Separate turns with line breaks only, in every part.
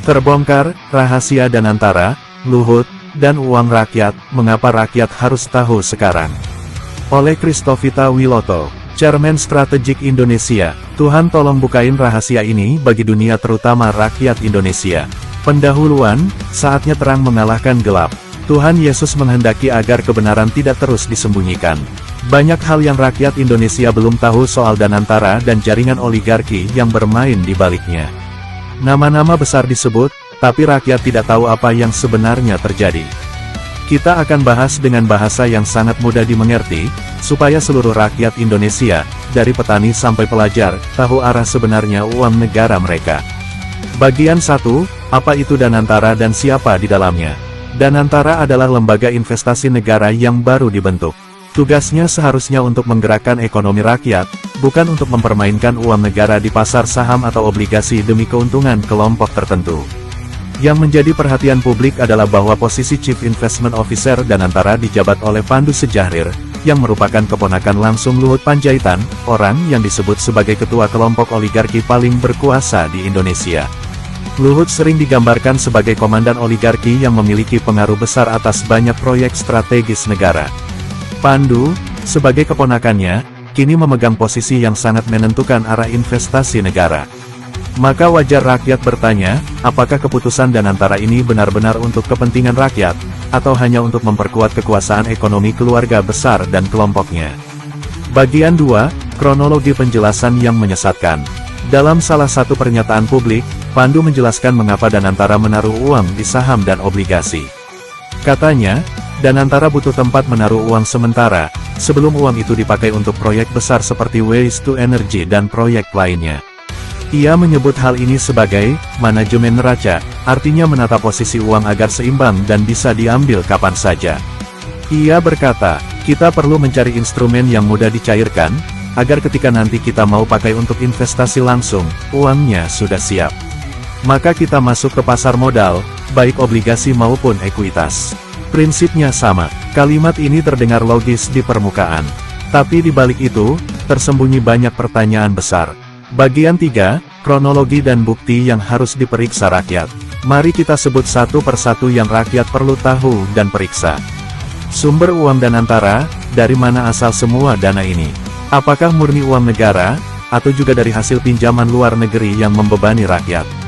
Terbongkar, rahasia Danantara, Luhut, dan uang rakyat, mengapa rakyat harus tahu sekarang? Oleh Kristovita Wiloto, Chairman Strategik Indonesia. Tuhan tolong bukain rahasia ini bagi dunia terutama rakyat Indonesia. Pendahuluan, saatnya terang mengalahkan gelap. Tuhan Yesus menghendaki agar kebenaran tidak terus disembunyikan. Banyak hal yang rakyat Indonesia belum tahu soal Danantara dan jaringan oligarki yang bermain di baliknya. Nama-nama besar disebut, tapi rakyat tidak tahu apa yang sebenarnya terjadi. Kita akan bahas dengan bahasa yang sangat mudah dimengerti, supaya seluruh rakyat Indonesia, dari petani sampai pelajar, tahu arah sebenarnya uang negara mereka. Bagian 1, apa itu Danantara dan siapa di dalamnya? Danantara adalah lembaga investasi negara yang baru dibentuk. Tugasnya seharusnya untuk menggerakkan ekonomi rakyat, bukan untuk mempermainkan uang negara di pasar saham atau obligasi demi keuntungan kelompok tertentu. Yang menjadi perhatian publik adalah bahwa posisi Chief Investment Officer Danantara dijabat oleh Pandu Sejahrir, yang merupakan keponakan langsung Luhut Panjaitan, orang yang disebut sebagai ketua kelompok oligarki paling berkuasa di Indonesia. Luhut sering digambarkan sebagai komandan oligarki yang memiliki pengaruh besar atas banyak proyek strategis negara. Pandu, sebagai keponakannya, kini memegang posisi yang sangat menentukan arah investasi negara. Maka wajar rakyat bertanya, apakah keputusan Danantara ini benar-benar untuk kepentingan rakyat, atau hanya untuk memperkuat kekuasaan ekonomi keluarga besar dan kelompoknya? Bagian 2, kronologi penjelasan yang menyesatkan. Dalam salah satu pernyataan publik, Pandu menjelaskan mengapa Danantara menaruh uang di saham dan obligasi. Katanya, Danantara butuh tempat menaruh uang sementara, sebelum uang itu dipakai untuk proyek besar seperti Waste to Energy dan proyek lainnya. Ia menyebut hal ini sebagai manajemen neraca, artinya menata posisi uang agar seimbang dan bisa diambil kapan saja. Ia berkata, kita perlu mencari instrumen yang mudah dicairkan, agar ketika nanti kita mau pakai untuk investasi langsung, uangnya sudah siap. Maka kita masuk ke pasar modal, baik obligasi maupun ekuitas. Prinsipnya sama, kalimat ini terdengar logis di permukaan. Tapi di balik itu, tersembunyi banyak pertanyaan besar. Bagian 3, kronologi dan bukti yang harus diperiksa rakyat. Mari kita sebut satu persatu yang rakyat perlu tahu dan periksa. Sumber uang Danantara, dari mana asal semua dana ini? Apakah murni uang negara, atau juga dari hasil pinjaman luar negeri yang membebani rakyat?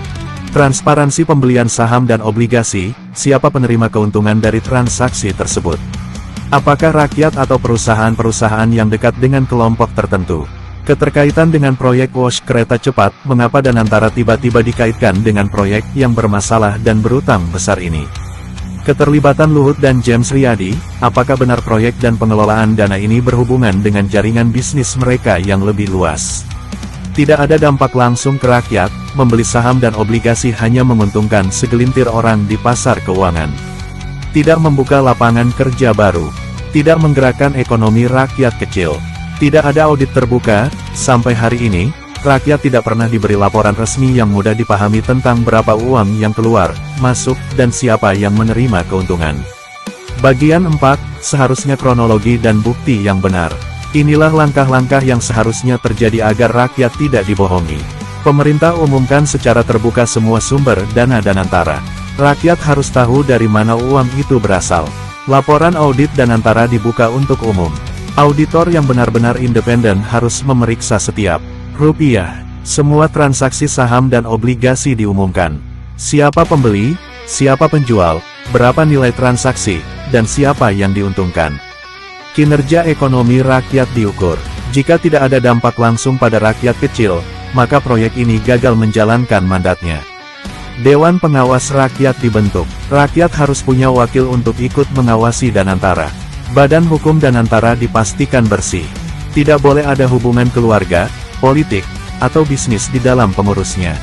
Transparansi pembelian saham dan obligasi, siapa penerima keuntungan dari transaksi tersebut? Apakah rakyat atau perusahaan-perusahaan yang dekat dengan kelompok tertentu? Keterkaitan dengan proyek WOS kereta cepat, mengapa Danantara tiba-tiba dikaitkan dengan proyek yang bermasalah dan berutang besar ini? Keterlibatan Luhut dan James Riyadi, apakah benar proyek dan pengelolaan dana ini berhubungan dengan jaringan bisnis mereka yang lebih luas? Tidak ada dampak langsung ke rakyat, membeli saham dan obligasi hanya menguntungkan segelintir orang di pasar keuangan. Tidak membuka lapangan kerja baru. Tidak menggerakkan ekonomi rakyat kecil. Tidak ada audit terbuka, sampai hari ini, rakyat tidak pernah diberi laporan resmi yang mudah dipahami tentang berapa uang yang keluar, masuk, dan siapa yang menerima keuntungan. Bagian 4, seharusnya kronologi dan bukti yang benar. Inilah langkah-langkah yang seharusnya terjadi agar rakyat tidak dibohongi. Pemerintah umumkan secara terbuka semua sumber dana Danantara. Rakyat harus tahu dari mana uang itu berasal. Laporan audit Danantara dibuka untuk umum. Auditor yang benar-benar independen harus memeriksa setiap rupiah. Semua transaksi saham dan obligasi diumumkan. Siapa pembeli, siapa penjual, berapa nilai transaksi, dan siapa yang diuntungkan. Kinerja ekonomi rakyat diukur. Jika tidak ada dampak langsung pada rakyat kecil, maka proyek ini gagal menjalankan mandatnya. Dewan Pengawas Rakyat dibentuk. Rakyat harus punya wakil untuk ikut mengawasi Danantara. Badan hukum Danantara dipastikan bersih. Tidak boleh ada hubungan keluarga, politik, atau bisnis di dalam pengurusnya.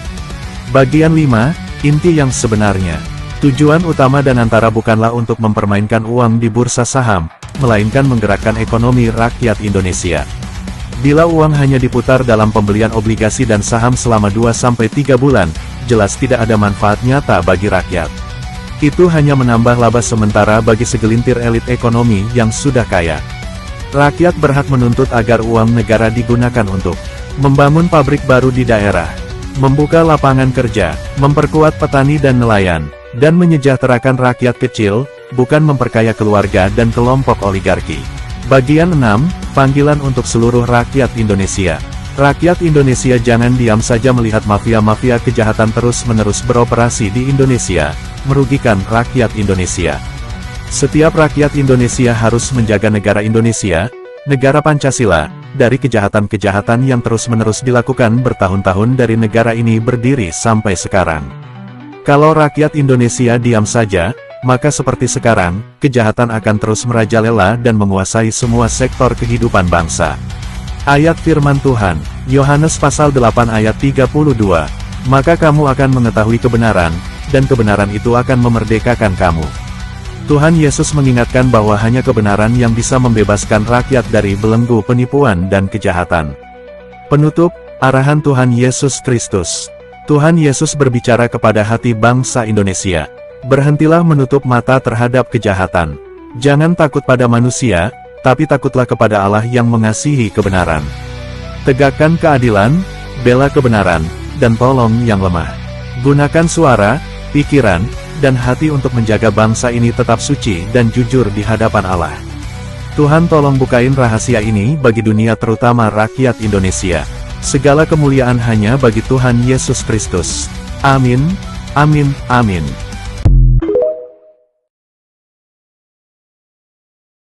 Bagian 5, inti yang sebenarnya. Tujuan utama Danantara bukanlah untuk mempermainkan uang di bursa saham, melainkan menggerakkan ekonomi rakyat Indonesia. Bila uang hanya diputar dalam pembelian obligasi dan saham selama 2-3 bulan, jelas tidak ada manfaat nyata bagi rakyat. Itu hanya menambah laba sementara bagi segelintir elit ekonomi yang sudah kaya. Rakyat berhak menuntut agar uang negara digunakan untuk membangun pabrik baru di daerah, membuka lapangan kerja, memperkuat petani dan nelayan, dan menyejahterakan rakyat kecil, bukan memperkaya keluarga dan kelompok oligarki. Bagian 6, panggilan untuk seluruh rakyat Indonesia. Rakyat Indonesia jangan diam saja melihat mafia-mafia kejahatan terus-menerus beroperasi di Indonesia, merugikan rakyat Indonesia. Setiap rakyat Indonesia harus menjaga negara Indonesia, negara Pancasila, dari kejahatan-kejahatan yang terus-menerus dilakukan bertahun-tahun dari negara ini berdiri sampai sekarang. Kalau rakyat Indonesia diam saja, maka seperti sekarang, kejahatan akan terus merajalela dan menguasai semua sektor kehidupan bangsa. Ayat firman Tuhan, Yohanes pasal 8 ayat 32, maka kamu akan mengetahui kebenaran, dan kebenaran itu akan memerdekakan kamu. Tuhan Yesus mengingatkan bahwa hanya kebenaran yang bisa membebaskan rakyat dari belenggu penipuan dan kejahatan. Penutup, arahan Tuhan Yesus Kristus. Tuhan Yesus berbicara kepada hati bangsa Indonesia. Berhentilah menutup mata terhadap kejahatan. Jangan takut pada manusia, tapi takutlah kepada Allah yang mengasihi kebenaran. Tegakkan keadilan, bela kebenaran, dan tolong yang lemah. Gunakan suara, pikiran, dan hati untuk menjaga bangsa ini tetap suci dan jujur di hadapan Allah. Tuhan tolong bukain rahasia ini bagi dunia terutama rakyat Indonesia. Segala kemuliaan hanya bagi Tuhan Yesus Kristus. Amin, amin, amin.